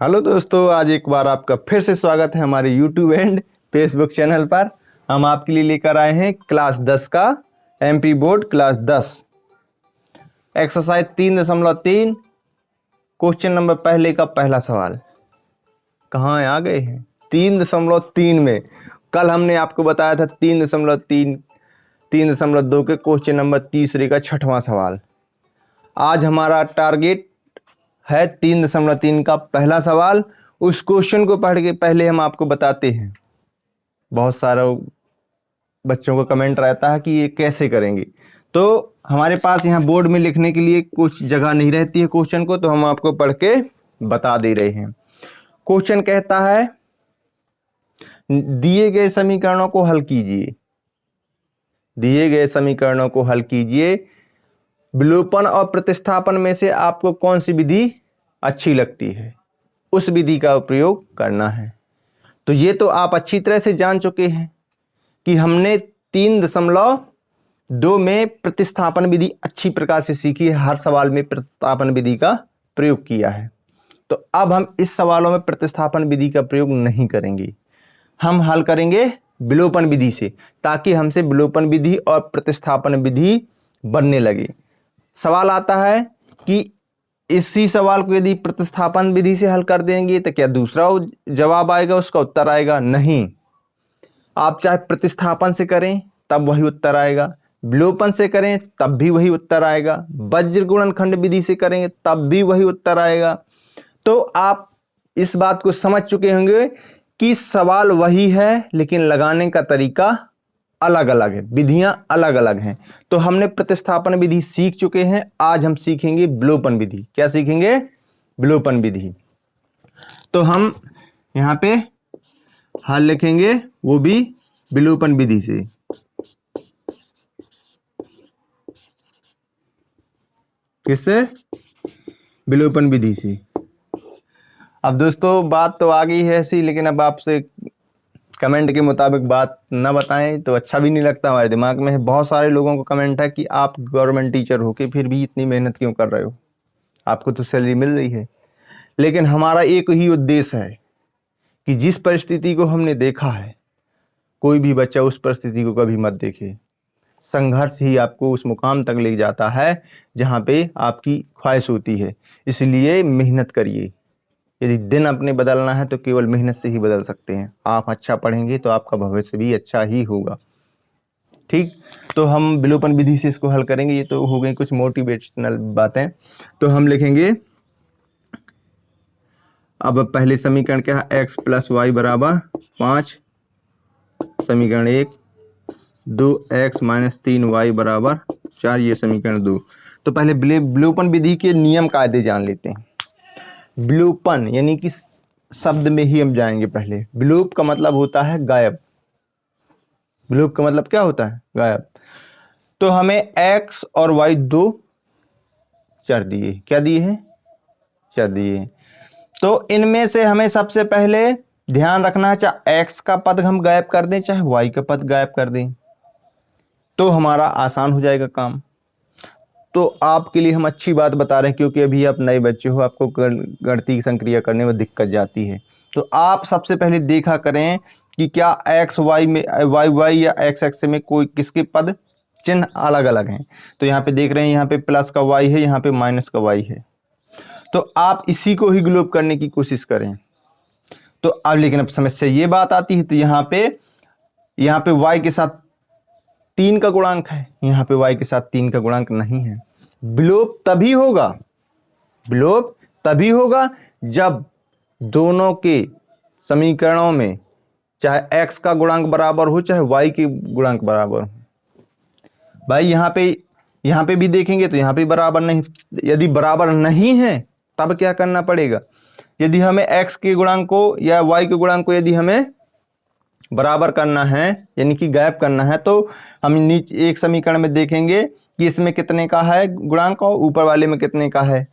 Hello दोस्तों, आज एक बार आपका फिर से स्वागत है हमारे यूट्यूब एंड फेसबुक चैनल पर। हम आपके लिए लेकर आए हैं क्लास 10 का MP board class 10 exercise 3.3 question number पहले का पहला सवाल। कहाँ आ गए हैं 3.3 में। कल हमने आपको बताया था 3.3 3.2 के क्वेश्चन नंबर तीसरे का छठवां सवाल। आज हमारा टारगेट है 3.3 का पहला सवाल। उस क्वेश्चन को पढ़ के पहले हम आपको बताते हैं। बहुत सारा बच्चों का कमेंट रहता है कि ये कैसे करेंगे, तो हमारे पास यहाँ बोर्ड में लिखने के लिए कुछ जगह नहीं रहती है क्वेश्चन को, तो हम आपको पढ़ के बता दे रहे हैं। क्वेश्चन कहता है दिए गए समीकरणों को हल कीजिए। दिए गए समीकरणों को हल कीजिए। विलोपन और प्रतिस्थापन में से आपको कौन सी विधि अच्छी लगती है, उस विधि का उपयोग करना है। तो ये तो आप अच्छी तरह से जान चुके हैं कि हमने 3.2 में प्रतिस्थापन विधि अच्छी प्रकार से सीखी है। हर सवाल में प्रतिस्थापन विधि का प्रयोग किया है। तो अब हम इस सवालों में प्रतिस्थापन विधि का प्रयोग नहीं करेंगे, हम हल करेंगे विलोपन विधि से, ताकि हमसे विलोपन विधि और प्रतिस्थापन विधि बनने लगे। सवाल आता है कि इसी सवाल को यदि प्रतिस्थापन विधि से हल कर देंगे तो क्या दूसरा जवाब आएगा, उसका उत्तर आएगा? नहीं। आप चाहे प्रतिस्थापन से करें तब वही उत्तर आएगा, विलोपन से करें तब भी वही उत्तर आएगा, वज्र गुणनखंड विधि से करेंगे तब भी वही उत्तर आएगा। तो आप इस बात को समझ चुके होंगे कि सवाल वही है, लेकिन लगाने का तरीका अलग अलग है, विधियां अलग अलग हैं। तो हमने प्रतिस्थापन विधि सीख चुके हैं, आज हम सीखेंगे विलोपन विधि। क्या सीखेंगे? विलोपन विधि। तो हम यहां पे हल लिखेंगे, वो भी विलोपन विधि से। किससे? विलोपन विधि से। अब दोस्तों बात तो आ गई है ऐसी, लेकिन अब आपसे कमेंट के मुताबिक बात न बताएं तो अच्छा भी नहीं लगता। हमारे दिमाग में है, बहुत सारे लोगों को कमेंट है कि आप गवर्नमेंट टीचर हो के फिर भी इतनी मेहनत क्यों कर रहे हो, आपको तो सैलरी मिल रही है। लेकिन हमारा एक ही उद्देश्य है कि जिस परिस्थिति को हमने देखा है, कोई भी बच्चा उस परिस्थिति को कभी मत देखे। संघर्ष ही आपको उस मुकाम तक ले जाता है जहाँ पे आपकी ख्वाहिश होती है। इसलिए मेहनत करिए। यदि दिन अपने बदलना है तो केवल मेहनत से ही बदल सकते हैं। आप अच्छा पढ़ेंगे तो आपका भविष्य भी अच्छा ही होगा। ठीक, तो हम विलोपन विधि से इसको हल करेंगे। ये तो हो गई कुछ मोटिवेशनल बातें। तो हम लिखेंगे, अब पहले समीकरण क्या है? x + y = 5, समीकरण 1। 2x - 3y = 4, ये समीकरण 2। तो पहले विलोपन विधि के नियम कायदे जान लेते हैं। विलोपन यानी कि शब्द में ही हम जाएंगे पहले। विलोप का मतलब होता है गायब। विलोप का मतलब क्या होता है? गायब। तो हमें x और y दो चर दिए। क्या दिए हैं? चर दिए। तो इनमें से हमें सबसे पहले ध्यान रखना है, चाहे x का पद हम गायब कर दें चाहे y का पद गायब कर दें, तो हमारा आसान हो जाएगा काम। तो आपके लिए हम अच्छी बात बता रहे हैं, क्योंकि अभी आप नए बच्चे हो, आपको गणितीय संक्रिया करने में दिक्कत जाती है। तो आप सबसे पहले देखा करें कि क्या एक्स वाई में वाई या एक्स एक्स में कोई किसके पद चिन्ह अलग अलग हैं। तो यहाँ पे देख रहे हैं, यहाँ पे प्लस का वाई है, यहाँ पे माइनस का वाई है। तो आप इसी को ही ग्लोब करने की कोशिश करें। तो अब लेकिन अब समस्या ये बात आती है, तो यहाँ पे वाई के साथ 3 का गुणांक है, यहाँ पे y के साथ 3 का गुणांक नहीं है। विलोप तभी होगा जब दोनों के समीकरणों में चाहे x का गुणांक बराबर हो चाहे y के गुणांक बराबर हो। भाई यहाँ पे भी देखेंगे तो यहाँ पे बराबर नहीं। यदि बराबर नहीं है तब क्या करना पड़ेगा? यदि हमें x के गुणांक को या y के गुणांक को यदि हमें बराबर करना है, यानी कि गायब करना है, तो हम नीचे एक समीकरण में देखेंगे कि इसमें कितने का है गुणांक और ऊपर वाले में कितने का है।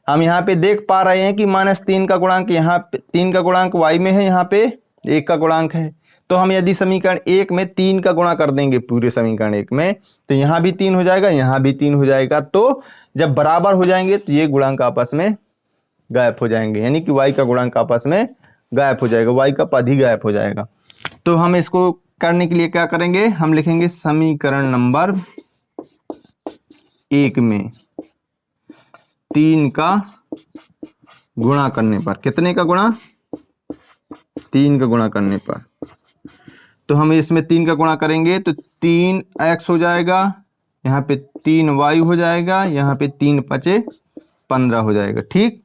हम यहाँ पे देख पा रहे हैं कि -3 का गुणांक, यहाँ पे 3 का गुणांक y में है, यहाँ पे 1 का गुणांक है। तो हम यदि समीकरण 1 में 3 का गुणा कर देंगे पूरे समीकरण 1 में, तो यहाँ भी 3 हो जाएगा, यहाँ भी 3 हो जाएगा। तो जब बराबर हो जाएंगे तो ये गुणांक आपस में गायब हो जाएंगे, यानी कि y का गुणांक आपस में गायब हो जाएगा, y का पद ही गायब हो जाएगा। तो हम इसको करने के लिए क्या करेंगे, हम लिखेंगे समीकरण नंबर 1 में 3 का गुणा करने पर, कितने का गुणा, 3 का गुणा करने पर, तो हम इसमें 3 का गुणा करेंगे तो 3x हो जाएगा, यहाँ पे 3y हो जाएगा, यहाँ पे 3 पचे 15 हो जाएगा। ठीक,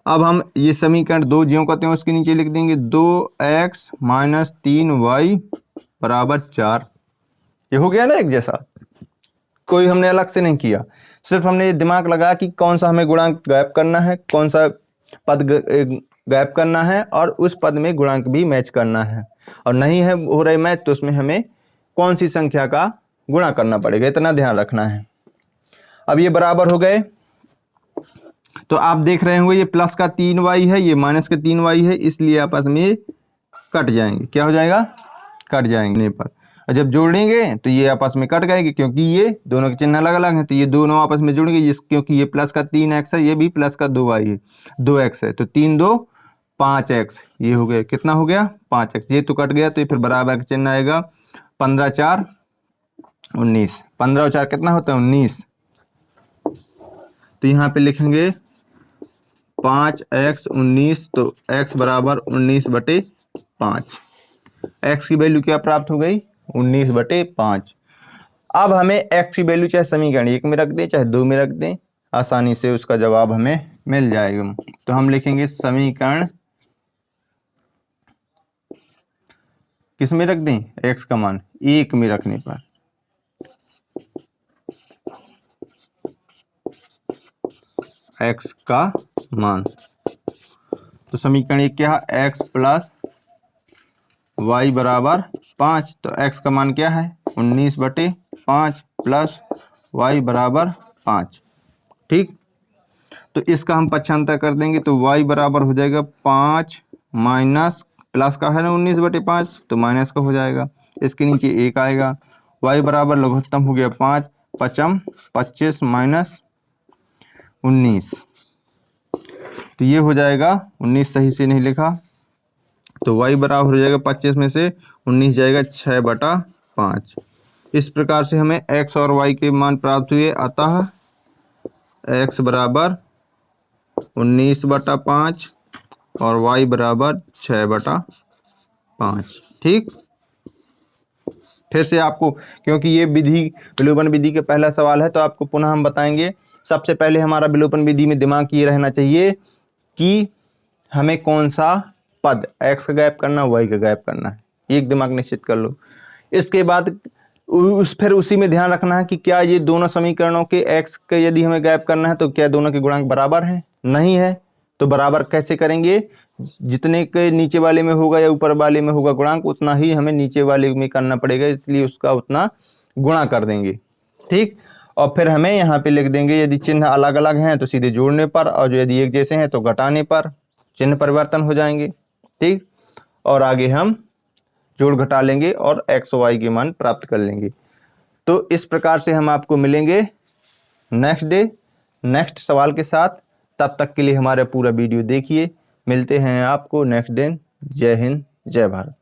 अब हम ये समीकरण 2 ज्यों करते हैं उसके नीचे लिख देंगे 2x माइनस 3y बराबर 4। ये हो गया ना एक जैसा, कोई हमने अलग से नहीं किया, सिर्फ हमने ये दिमाग लगाया कि कौन सा हमें गुणांक गायब करना है, कौन सा पद गायब करना है, और उस पद में गुणांक भी मैच करना है, और नहीं है हो रहे मैच तो उसमें हमें कौन सी संख्या का गुणा करना पड़ेगा, इतना ध्यान रखना है। अब ये बराबर हो गए, तो आप देख रहे होंगे ये प्लस का 3y है, ये माइनस का 3y है, इसलिए आपस में कट जाएंगे, क्या हो जाएगा, कट जाएंगे पर, और जब जोड़ेंगे तो ये आपस में कट गएंगे, क्योंकि ये दोनों के चिन्ह अलग अलग हैं, तो ये दोनों आपस में जुड़ेंगे, क्योंकि ये प्लस का 3x है, ये भी प्लस का 2y है, 2x है, तो 3 2 5x, ये हो गया, कितना हो गया 5x, ये तो कट गया, तो ये फिर बराबर का चिन्ह आएगा, 15 4 19, 15 और 4 कितना होता है 19, तो यहाँ पे लिखेंगे 5x 19, तो x बराबर 19/5, x की वैल्यू क्या प्राप्त हो गई 19/5। अब हमें x की वैल्यू चाहे समीकरण 1 में रख दें चाहे 2 में रख दें, आसानी से उसका जवाब हमें मिल जाएगा। तो हम लिखेंगे समीकरण किस में रख दें, x का मान 1 में रखने पर, x का मान, तो समीकरण 1 क्या है, x प्लस y बराबर 5, तो x का मान क्या है 19/5 प्लस y बराबर 5। ठीक, तो इसका हम पक्षांतर कर देंगे, तो y बराबर हो जाएगा 5 माइनस प्लस का है ना 19/5, तो माइनस का हो जाएगा, इसके नीचे 1 आएगा, y बराबर लघुत्तम हो गया 5 5 25 माइनस 19, तो ये हो जाएगा 19 सही से नहीं लिखा, तो y बराबर हो जाएगा 25 में से 19 जाएगा 6/5। इस प्रकार से हमें x और y के मान प्राप्त हुए, अतः x बराबर 19/5 और y बराबर 6/5। ठीक, फिर से आपको, क्योंकि ये विधि विलोपन विधि के पहला सवाल है, तो आपको पुनः हम बताएंगे। सबसे पहले हमारा विलोपन विधि में दिमाग ये रहना चाहिए कि हमें कौन सा पद x का गायब करना, y का गायब करना है, एक दिमाग निश्चित कर लो। इसके बाद फिर उसी में ध्यान रखना है कि क्या ये दोनों समीकरणों के x के यदि हमें गायब करना है तो क्या दोनों के गुणांक बराबर हैं, नहीं है तो बराबर कैसे करेंगे, जितने के नीचे वाले में होगा या ऊपर वाले में होगा गुणांक, उतना ही हमें नीचे वाले में करना पड़ेगा, इसलिए उसका उतना गुणा कर देंगे। ठीक, और फिर हमें यहाँ पे लिख देंगे, यदि चिन्ह अलग अलग हैं तो सीधे जोड़ने पर, और जो यदि एक जैसे हैं तो घटाने पर चिन्ह परिवर्तन हो जाएंगे। ठीक, और आगे हम जोड़ घटा लेंगे और x और y के मान प्राप्त कर लेंगे। तो इस प्रकार से हम आपको मिलेंगे नेक्स्ट डे नेक्स्ट सवाल के साथ। तब तक के लिए हमारा पूरा वीडियो देखिए, मिलते हैं आपको नेक्स्ट डे। जय हिंद, जय भारत।